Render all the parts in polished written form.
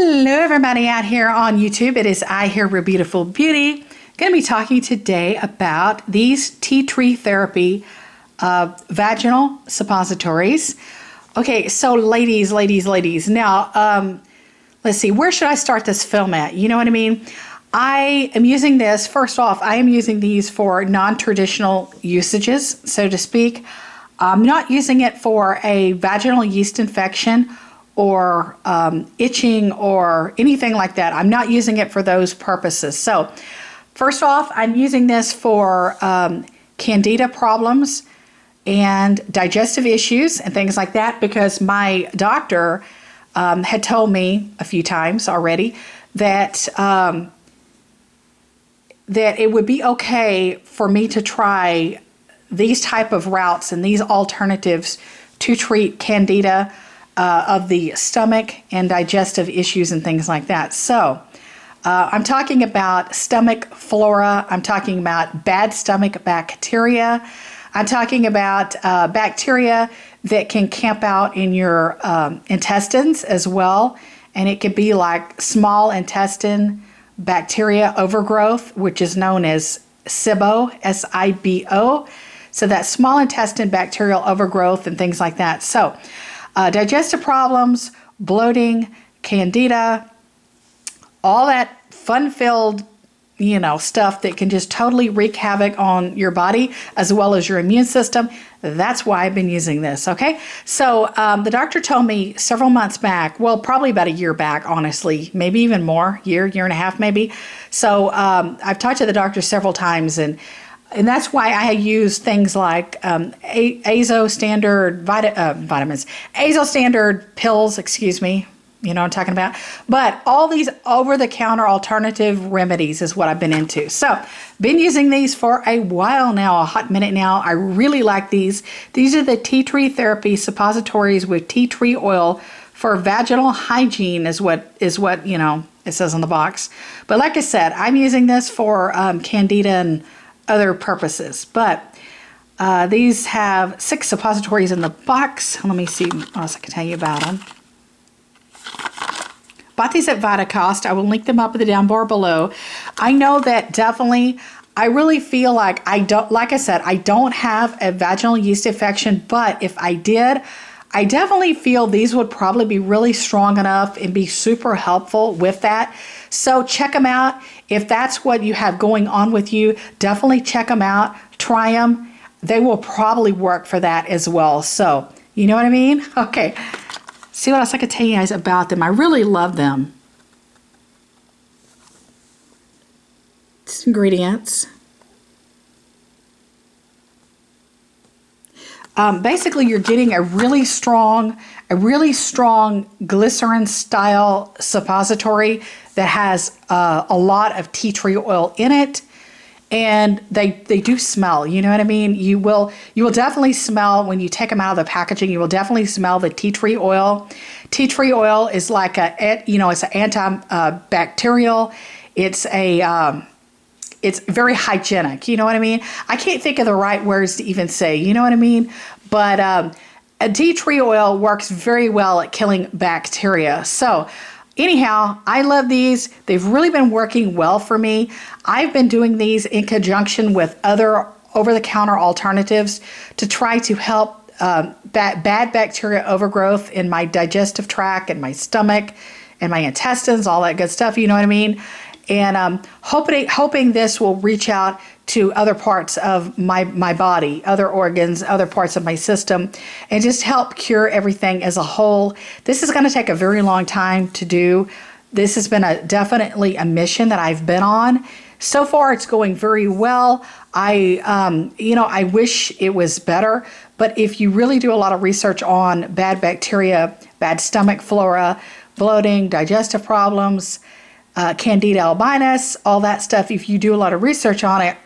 Hello everybody out here on YouTube. It is I here, Real Beautiful Beauty. Going to be talking today about these tea tree therapy vaginal suppositories. Okay, so ladies. Now, let's see, where should I start this film at? You know what I mean? I am using this, first off, I am using these for non-traditional usages, so to speak. I'm not using it for a vaginal yeast infection or itching or anything like that. I'm not using it for those purposes. So first off, I'm using this for Candida problems and digestive issues and things like that, because my doctor had told me a few times already that that it would be okay for me to try these type of routes and these alternatives to treat Candida of the stomach and digestive issues and things like that. So I'm talking about stomach flora. I'm talking about bad stomach bacteria. I'm talking about bacteria that can camp out in your intestines as well. And it could be like small intestine bacteria overgrowth, which is known as SIBO, S-I-B-O. So that small intestine bacterial overgrowth and things like that. So digestive problems, bloating, Candida, all that fun-filled, stuff that can just totally wreak havoc on your body as well as your immune system. That's why I've been using this, okay? So the doctor told me several months back, well, probably about a year back, honestly, maybe even more, year and a half maybe. So I've talked to the doctor several times, and that's why I use things like Azo standard vitamins, Azo standard pills, excuse me, you know what I'm talking about. But all these over-the-counter alternative remedies is what I've been into. So, been using these for a while now, a hot minute now. I really like these. These are the tea tree therapy suppositories with tea tree oil for vaginal hygiene is what it says on the box. But like I said, I'm using this for Candida and other purposes. But these have 6 suppositories in the box. Let me see what else I can tell you about them. Bought these at Vitacost. I will link them up in the down bar below. I know that definitely, I really feel like I don't have a vaginal yeast infection, but if I did, I definitely feel these would probably be really strong enough and be super helpful with that. So check them out. If that's what you have going on with you, definitely check them out. Try them. They will probably work for that as well. So, you know what I mean? Okay. See what else I could tell you guys about them. I really love them. Ingredients. Basically, you're getting a really strong glycerin style suppository that has a lot of tea tree oil in it, and they do smell. You know what I mean? You will definitely smell when you take them out of the packaging. You will definitely smell the tea tree oil. Tea tree oil is like it's an antibacterial. It's very hygienic, you know what I mean? I can't think of the right words to even say, you know what I mean? But a tea tree oil works very well at killing bacteria. So anyhow, I love these. They've really been working well for me. I've been doing these in conjunction with other over-the-counter alternatives to try to help bad bacteria overgrowth in my digestive tract and my stomach and my intestines, all that good stuff, you know what I mean? And hoping this will reach out to other parts of my body, other organs, other parts of my system, and just help cure everything as a whole. This is going to take a very long time to do. This has been definitely a mission that I've been on. So far, it's going very well. I wish it was better, but if you really do a lot of research on bad bacteria, bad stomach flora, bloating, digestive problems, Candida albinus, all that stuff, if you do a lot of research on it,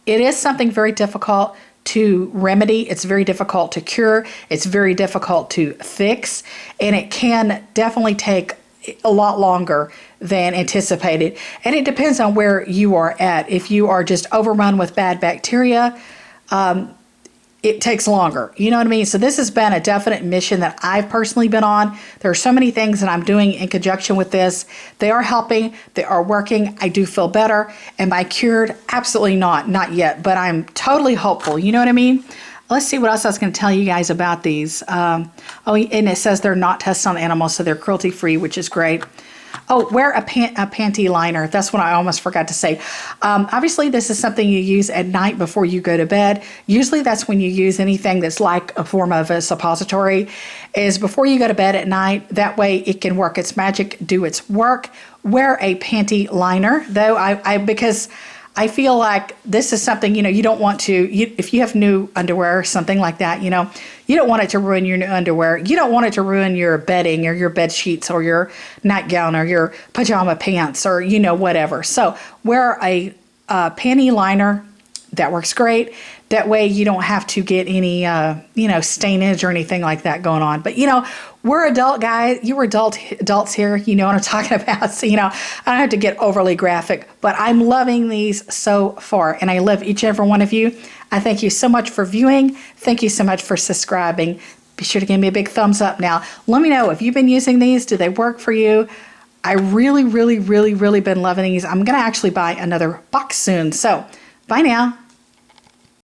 it is something very difficult to remedy. It's very difficult to cure. It's very difficult to fix, and it can definitely take a lot longer than anticipated. And it depends on where you are at. If you are just overrun with bad bacteria, it takes longer. You know what I mean? So this has been a definite mission that I've personally been on. There are so many things that I'm doing in conjunction with this. They are helping. They are working. I do feel better. Am I cured? Absolutely not. Not yet. But I'm totally hopeful. You know what I mean? Let's see what else I was going to tell you guys about these. Oh, and it says they're not tested on animals, so they're cruelty-free, which is great. Oh, wear a panty liner. That's what I almost forgot to say. Obviously, this is something you use at night before you go to bed. Usually, that's when you use anything that's like a form of a suppository, is before you go to bed at night. That way, it can work its magic, do its work. Wear a panty liner, though, because I feel like this is something, you don't want to, if you have new underwear or something like that, you don't want it to ruin your new underwear. You don't want it to ruin your bedding or your bed sheets or your nightgown or your pajama pants or, whatever. So wear a panty liner. That works great. That way you don't have to get any, stainage or anything like that going on. But, we're adult guys. You're adults here. You know what I'm talking about. So, I don't have to get overly graphic. But I'm loving these so far. And I love each and every one of you. I thank you so much for viewing. Thank you so much for subscribing. Be sure to give me a big thumbs up now. Let me know if you've been using these. Do they work for you? I really, really, really, really been loving these. I'm going to actually buy another box soon. So, bye now.